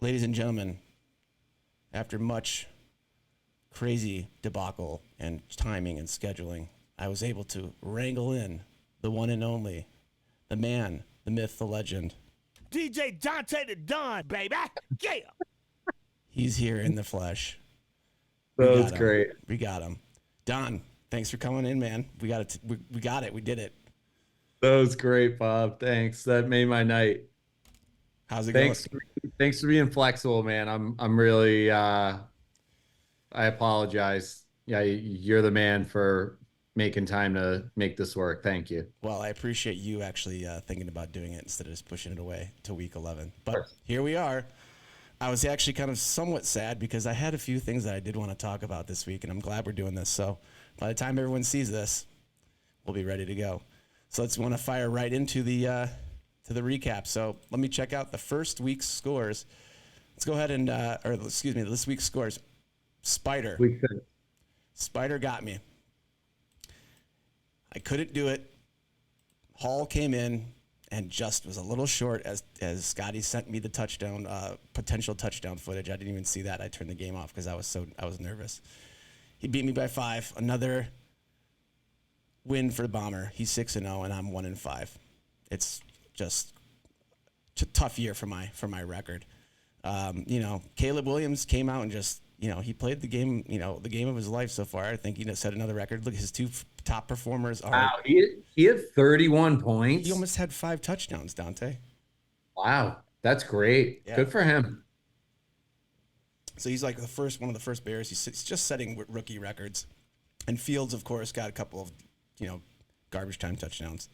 ladies and gentlemen, after much crazy debacle and timing and scheduling, I was able to wrangle in the one and only, the man, the myth, the legend. DJ Dante the Don, baby. Yeah. He's here in the flesh. That We was got him. great. We got him. Don, thanks for coming in, man. We got it. We got it. We did it. That was great, Bob. Thanks. That made my night. How's it Thanks. going? Thanks for being flexible, man. I'm really I apologize. Yeah, you're the man for making time to make this work. Thank you. Well, I appreciate you actually thinking about doing it instead of just pushing it away to week 11. But here we are. I was actually kind of somewhat sad because I had a few things that I did want to talk about this week, and I'm glad we're doing this. So by the time everyone sees this, we'll be ready to go. So let's want to fire right into the recap. So let me check out the first week's scores. Let's go ahead and, this week's scores. Spider. Week 6. Spider got me. I couldn't do it. Hall came in and just was a little short as Scotty sent me the touchdown, potential touchdown footage. I didn't even see that. I turned the game off because I was nervous. He beat me by 5. Another win for the Bomber. He's 6-0 and I'm 1-5. It's just a tough year for my record. Caleb Williams came out and just, he played the game, the game of his life so far. I think he set another record. Look, his two top performers are. Wow, he had 31 points. He almost had 5 touchdowns, Dante. Wow, that's great. Yeah. Good for him. So he's like one of the first Bears. He's just setting rookie records. And Fields, of course, got a couple of, garbage time touchdowns.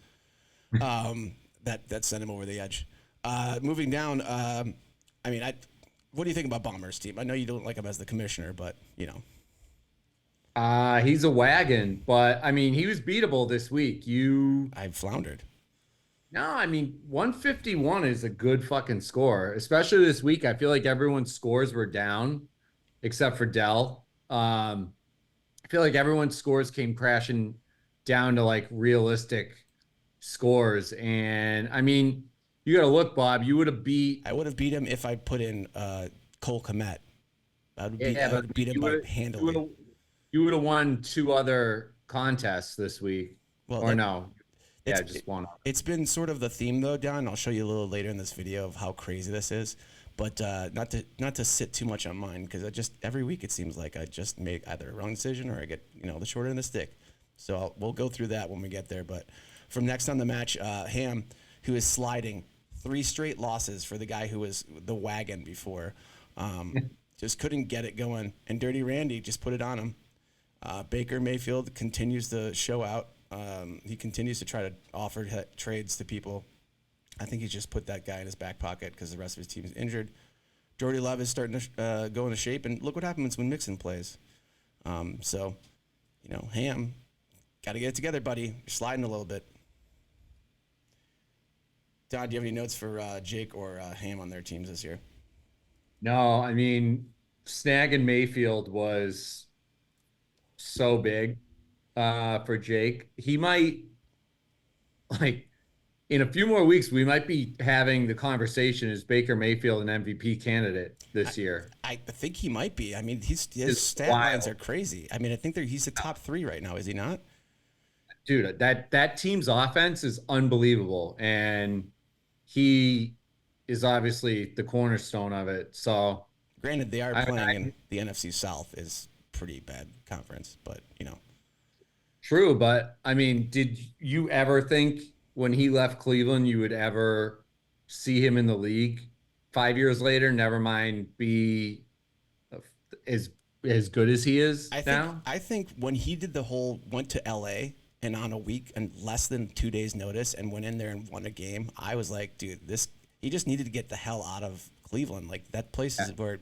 That sent him over the edge. Moving down, what do you think about Bombers team? I know you don't like him as the commissioner, but He's a wagon, but he was beatable this week. I floundered. No, 151 is a good fucking score, especially this week. I feel like everyone's scores were down except for Dell. I feel like everyone's scores came crashing down to like realistic scores. And you got to look, Bob, I would have beat him if I put in Cole Kmet. I would beat him by handily. You would have won 2 other contests this week. Well, no. Yeah, just one. It's been sort of the theme, though, Don. I'll show you a little later in this video of how crazy this is. But not to sit too much on mine, because every week it seems like I just make either a wrong decision or I get the short end of the stick. So we'll go through that when we get there. But from next on the match, Ham, who is sliding 3 straight losses for the guy who was the wagon before, just couldn't get it going. And Dirty Randy just put it on him. Baker Mayfield continues to show out. He continues to try to offer trades to people. I think he's just put that guy in his back pocket because the rest of his team is injured. Jordy Love is starting to go into shape, and look what happens when Mixon plays. Ham, got to get it together, buddy. You're sliding a little bit. Don, do you have any notes for Jake or Ham on their teams this year? No, snagging Mayfield was so big for Jake. He might, in a few more weeks, we might be having the conversation, is Baker Mayfield an MVP candidate this year? I think he might be. His stat lines are crazy. I think he's the top 3 right now, is he not? Dude, that team's offense is unbelievable, and he is obviously the cornerstone of it. So, granted, they are playing in the NFC South is pretty bad conference, but True, but did you ever think when he left Cleveland you would ever see him in the league 5 years later? Never mind be as good as he is now. I think when he did went to LA and on a week and less than 2 days notice and went in there and won a game, I was like, dude, he just needed to get the hell out of Cleveland. Like, that place is where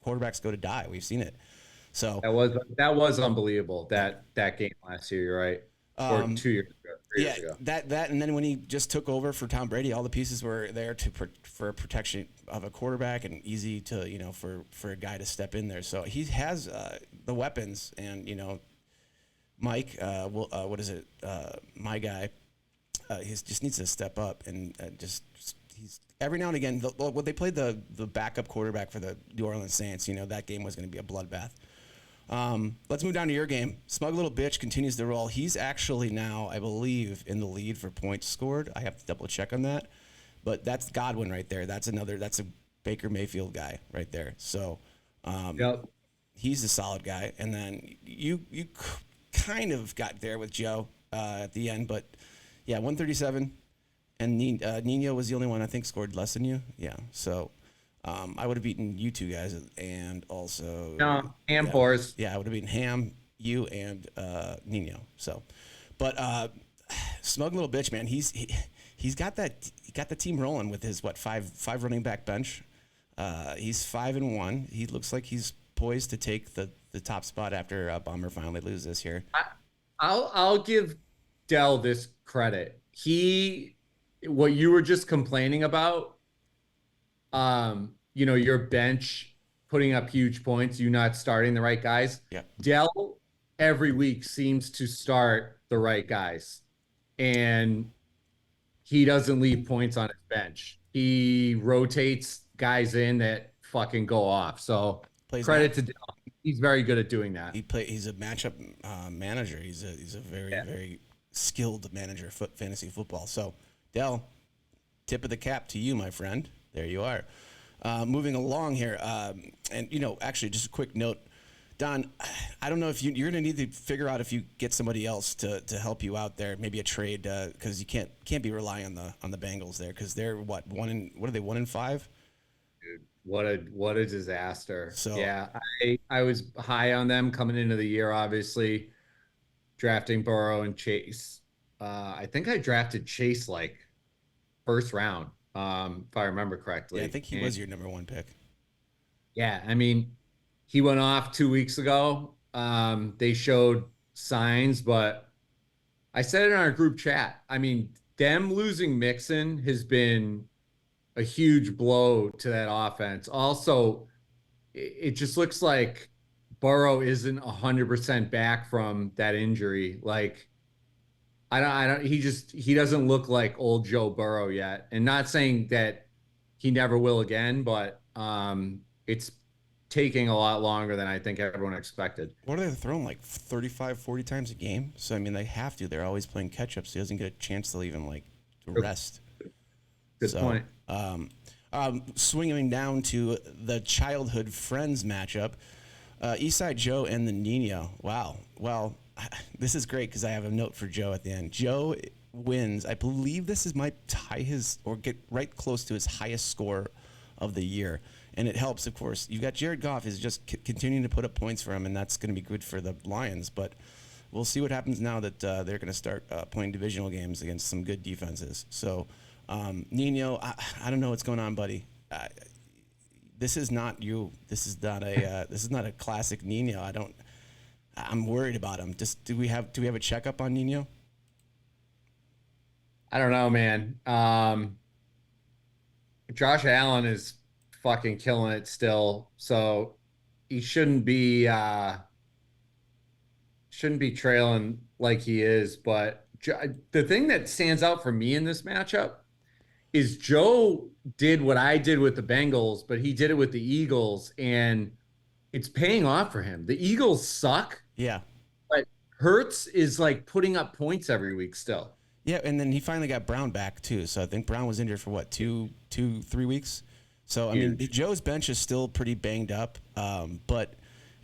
quarterbacks go to die. We've seen it. So that was unbelievable, that game last year. You're right, or 2 years ago, 3 years ago. That and then when he just took over for Tom Brady, all the pieces were there for protection of a quarterback and easy to for a guy to step in there. So he has the weapons, and Mike, my guy, he just needs to step up and just he's every now and again. When they played the backup quarterback for the New Orleans Saints, that game was going to be a bloodbath. Let's move down to your game. Smug Little Bitch continues to roll. He's actually now, I believe, in the lead for points scored. I have to double check on that, but that's Godwin right there. That's a Baker Mayfield guy right there. So, Yep. he's a solid guy. And then you kind of got there with Joe at the end, but yeah, 137. And Nino was the only one I think scored less than you. Yeah, so I would have beaten you two guys, and also Ham Boars. Yeah, I would have beaten Ham, you, and Nino. So, but Smug Little Bitch, man, he's got that. He got the team rolling with his five running back bench. He's 5-1. He looks like he's poised to take the top spot after Bomber finally loses this year. I'll give Dell this credit. What you were just complaining about, your bench putting up huge points, you not starting the right guys. Yeah. Dell every week seems to start the right guys, and he doesn't leave points on his bench. He rotates guys in that fucking go off. So credit to Dell. He's very good at doing that. He's a matchup manager. He's a very very skilled manager of fantasy football. So Dell, tip of the cap to you, my friend. There you are. Moving along here, and actually, just a quick note, Don. I don't know if you're going to need to figure out if you get somebody else to help you out there, maybe a trade, because you can't be relying on the Bengals there, because they're what are they 1-5? Dude, what a disaster. So yeah, I was high on them coming into the year, obviously, drafting Burrow and Chase. I think I drafted Chase like first round, if I remember correctly. Yeah, I think he was your number one pick. Yeah, I mean, he went off 2 weeks ago. They showed signs, but I said it in our group chat. I mean, them losing Mixon has been a huge blow to that offense. Also, it just looks like Burrow isn't 100% back from that injury. Like, he doesn't look like old Joe Burrow yet. And not saying that he never will again, but it's taking a lot longer than I think everyone expected. What are they throwing, like 35, 40 times a game? So, I mean, they have to. They're always playing catch-up, so he doesn't get a chance to even, rest. Good point. Swinging down to the childhood friends matchup, Eastside Joe and the Nino. Wow. Well, this is great because I have a note for Joe at the end. Joe wins. I believe this might tie his or get right close to his highest score of the year. And it helps, of course. You've got Jared Goff is just continuing to put up points for him, and that's going to be good for the Lions. But we'll see what happens now that they're going to start playing divisional games against some good defenses. So, Nino, I don't know what's going on, buddy. This is not you. This is not a classic Nino. I'm worried about him. Do we have a checkup on Nino? I don't know, man. Josh Allen is fucking killing it still, so he shouldn't be trailing like he is. But the thing that stands out for me in this matchup is Joe did what I did with the Bengals, but he did it with the Eagles, and it's paying off for him. The Eagles suck. Yeah. But Hurts is like putting up points every week still. Yeah, and then he finally got Brown back too. So I think Brown was injured for what, 3 weeks? So I mean, Joe's bench is still pretty banged up. But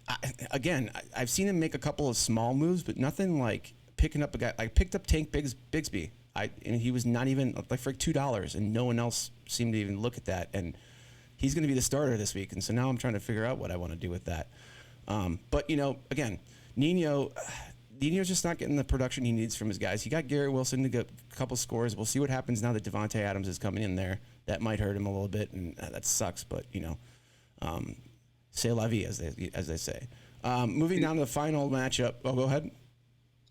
I've seen him make a couple of small moves, but nothing like picking up a guy. I picked up Tank Bigsby. And he was not even like for $2, and no one else seemed to even look at that. And he's going to be the starter this week, and so now I'm trying to figure out what I want to do with that. But again, Nino's just not getting the production he needs from his guys. He got Garrett Wilson to get a couple scores. We'll see what happens now that Devontae Adams is coming in there. That might hurt him a little bit, and that sucks. But c'est la vie, as they say. Moving down to the final matchup. Oh, go ahead.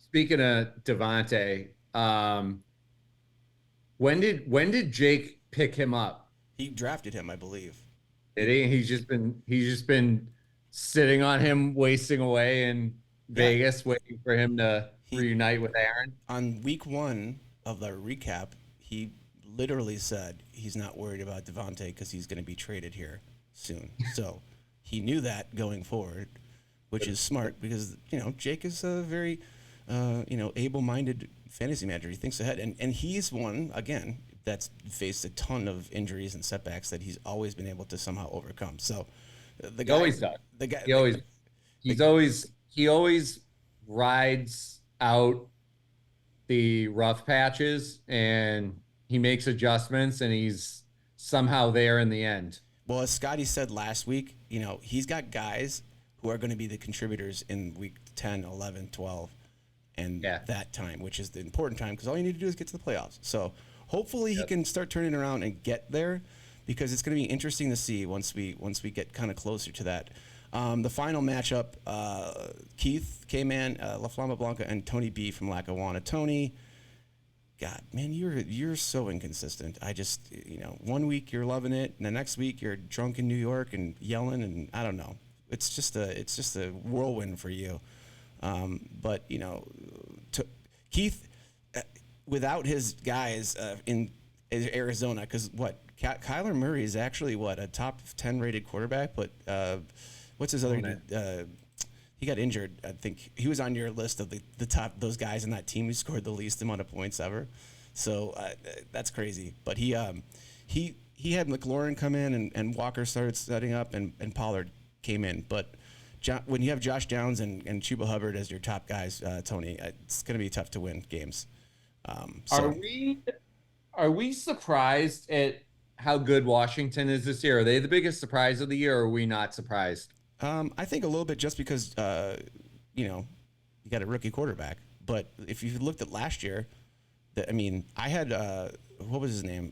Speaking of Devontae, when did Jake pick him up? He drafted him, I believe. Did he? He's just been sitting on him, wasting away in Vegas, waiting for him to reunite with Aaron. On week 1 of the recap, he literally said he's not worried about Devontae because he's going to be traded here soon. So he knew that going forward, which is smart because, Jake is a very, able-minded fantasy manager. He thinks ahead. And he's one, again, that's faced a ton of injuries and setbacks that he's always been able to somehow overcome. So the guy always does. The guy, He always rides out the rough patches and he makes adjustments and he's somehow there in the end. well, as Scotty said last week, he's got guys who are going to be the contributors in week 10, 11, 12, and that time, which is the important time because all you need to do is get to the playoffs. So hopefully he can start turning around and get there because it's going to be interesting to see once we get kind of closer to that. The final matchup, Keith K-Man, La Flama Blanca, and Tony B from Lackawanna. Tony, God, man, you're so inconsistent. I just, 1 week you're loving it, and the next week you're drunk in New York and yelling, and I don't know. It's just a whirlwind for you. But Keith, without his guys in Arizona, because Kyler Murray is actually a top 10 rated quarterback, but what's his other? He got injured. I think he was on your list of the top those guys in that team who scored the least amount of points ever. So that's crazy. But he had McLaurin come in and Walker started setting up and Pollard came in. But when you have Josh Downs and Chuba Hubbard as your top guys, Tony, it's going to be tough to win games. Are we surprised at how good Washington is this year? Are they the biggest surprise of the year, or are we not surprised? I think a little bit just because, you got a rookie quarterback. But if you looked at last year, I had, what was his name,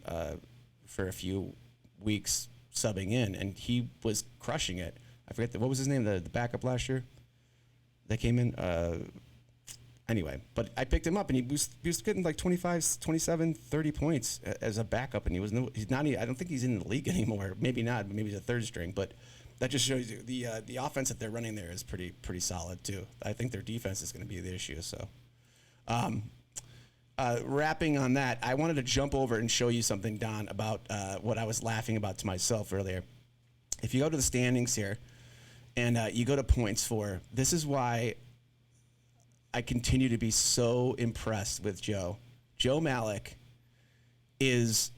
for a few weeks subbing in, and he was crushing it. I forget, what was his name, the backup last year that came in? Anyway, but I picked him up, and he was getting like 25, 27, 30 points as a backup, and he's not. I don't think he's in the league anymore. Maybe not. Maybe he's a third string, but that just shows you the offense that they're running there is pretty solid too. I think their defense is going to be the issue. So, wrapping on that, I wanted to jump over and show you something, Don, about what I was laughing about to myself earlier. If you go to the standings here, and you go to points for, this is why I continue to be so impressed with Joe. Joe Malik is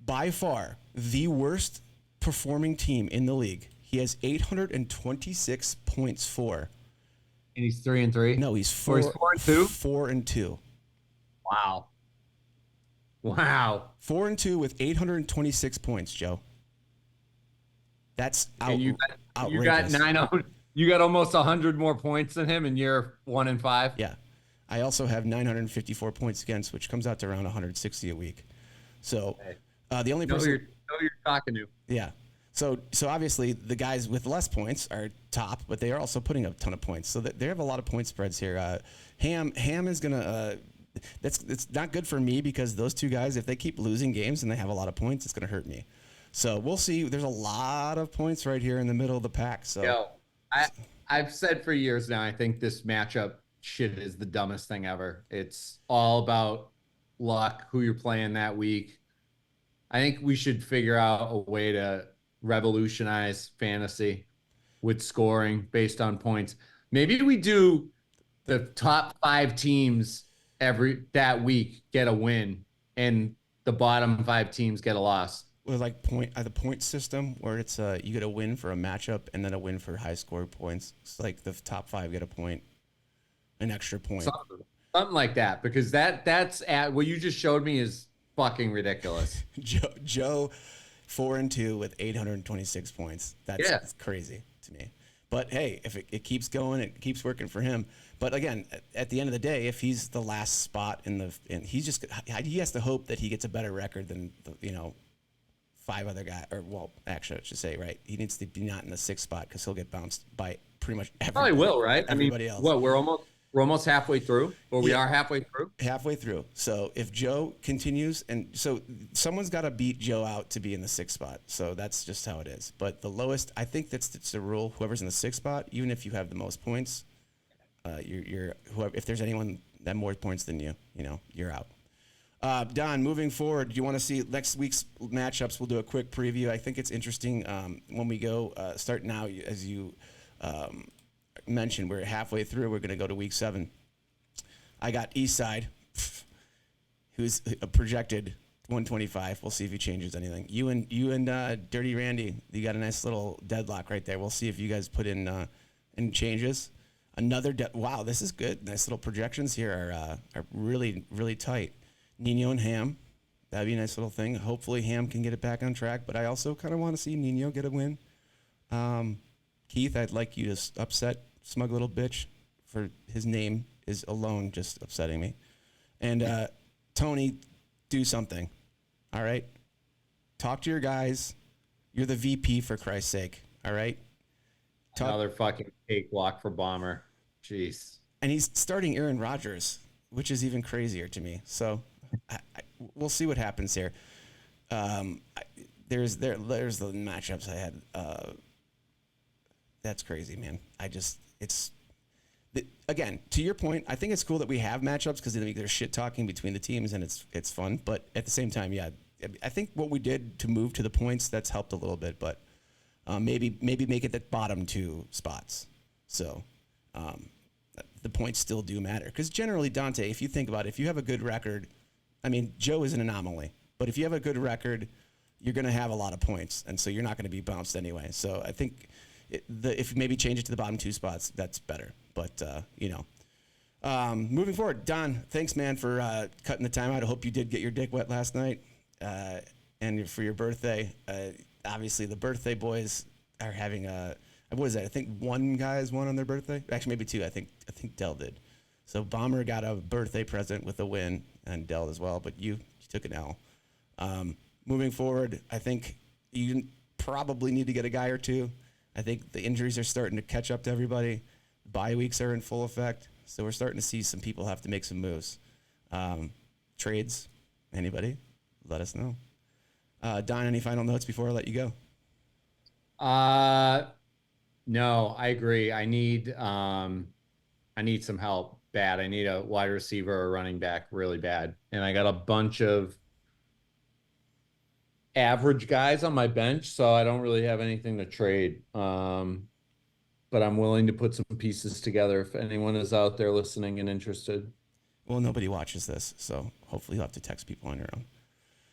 by far the worst performing team in the league. He has 826 points for. And he's 3-3? No, he's 4-2? 4-2. Wow. 4-2 with 826 points, Joe. That's outrageous. You got 9. You got almost 100 more points than him, and you're 1-5. Yeah, I also have 954 points against, which comes out to around 160 a week. So the only person you're talking to. Yeah. So obviously the guys with less points are top, but they are also putting up a ton of points. So they have a lot of point spreads here. Ham is gonna. It's not good for me because those two guys, if they keep losing games and they have a lot of points, it's gonna hurt me. So we'll see. There's a lot of points right here in the middle of the pack. So I've said for years now, I think this matchup shit is the dumbest thing ever. It's all about luck, who you're playing that week. I think we should figure out a way to revolutionize fantasy with scoring based on points. Maybe we do the top 5 teams that week get a win, and the bottom 5 teams get a loss. With like the point system where it's you get a win for a matchup and then a win for high score points. It's like the top 5 get a point, an extra point. Something like that, because that's at what you just showed me is fucking ridiculous. Joe 4-2 with 826 points. That's crazy to me. But hey, if it keeps going, it keeps working for him. But again, at the end of the day, if he's the last spot he has to hope that he gets a better record than 5 other guys, or well, actually, I should say, right? He needs to be not in the 6th spot because he'll get bounced by pretty much everybody. Probably will, right? Everybody else. What, we're almost halfway through, or we are halfway through. Halfway through. So if Joe continues, and so someone's got to beat Joe out to be in the 6th spot. So that's just how it is. But the lowest, I think that's the rule. Whoever's in the 6th spot, even if you have the most points, if there's anyone that more points than you, you're out. Don, moving forward, do you want to see next week's matchups? We'll do a quick preview. I think it's interesting when we go start now, as you mentioned, we're halfway through. We're going to go to week 7. I got Eastside, who's a projected 125. We'll see if he changes anything. You and Dirty Randy, you got a nice little deadlock right there. We'll see if you guys put in changes. Wow, this is good. Nice little projections here are really, really tight. Nino and Ham, that'd be a nice little thing. Hopefully Ham can get it back on track, but I also kind of want to see Nino get a win. Keith, I'd like you to upset Smug Little Bitch, for his name is alone just upsetting me. And Tony, do something, all right? Talk to your guys. You're the VP, for Christ's sake, all right? Another fucking cakewalk for Bomber. Jeez. And he's starting Aaron Rodgers, which is even crazier to me. So we'll see what happens here. There's the matchups I had. That's crazy, man. Again, to your point, I think it's cool that we have matchups because there's shit talking between the teams and it's fun. But at the same time, yeah, I think what we did to move to the points, that's helped a little bit. But maybe make it the bottom 2 spots. So the points still do matter. Because generally, Dante, if you think about it, if you have a good record, I mean, Joe is an anomaly. But if you have a good record, you're going to have a lot of points. And so you're not going to be bounced anyway. So I think if you maybe change it to the bottom 2 spots, that's better. But, moving forward, Don, thanks, man, for cutting the time out. I hope you did get your dick wet last night. And for your birthday, obviously the birthday boys are having what is that? I think one guy's won on their birthday. Actually, maybe 2. I think Dell did. So Bomber got a birthday present with a win, and Dell as well. But you took an L. Moving forward, I think you probably need to get a guy or 2. I think the injuries are starting to catch up to everybody. Bye weeks are in full effect, so we're starting to see some people have to make some moves. Trades, anybody? Let us know. Don, any final notes before I let you go? No, I agree. I need some help bad. I need a wide receiver or running back really bad. And I got a bunch of average guys on my bench, so I don't really have anything to trade. But I'm willing to put some pieces together if anyone is out there listening and interested. Well, nobody watches this, so hopefully you'll have to text people on your own.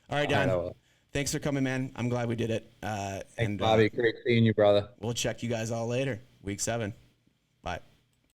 All right, Don. Thanks for coming, man. I'm glad we did it. Thanks, Bobby. Great seeing you, brother. We'll check you guys all later. Week 7.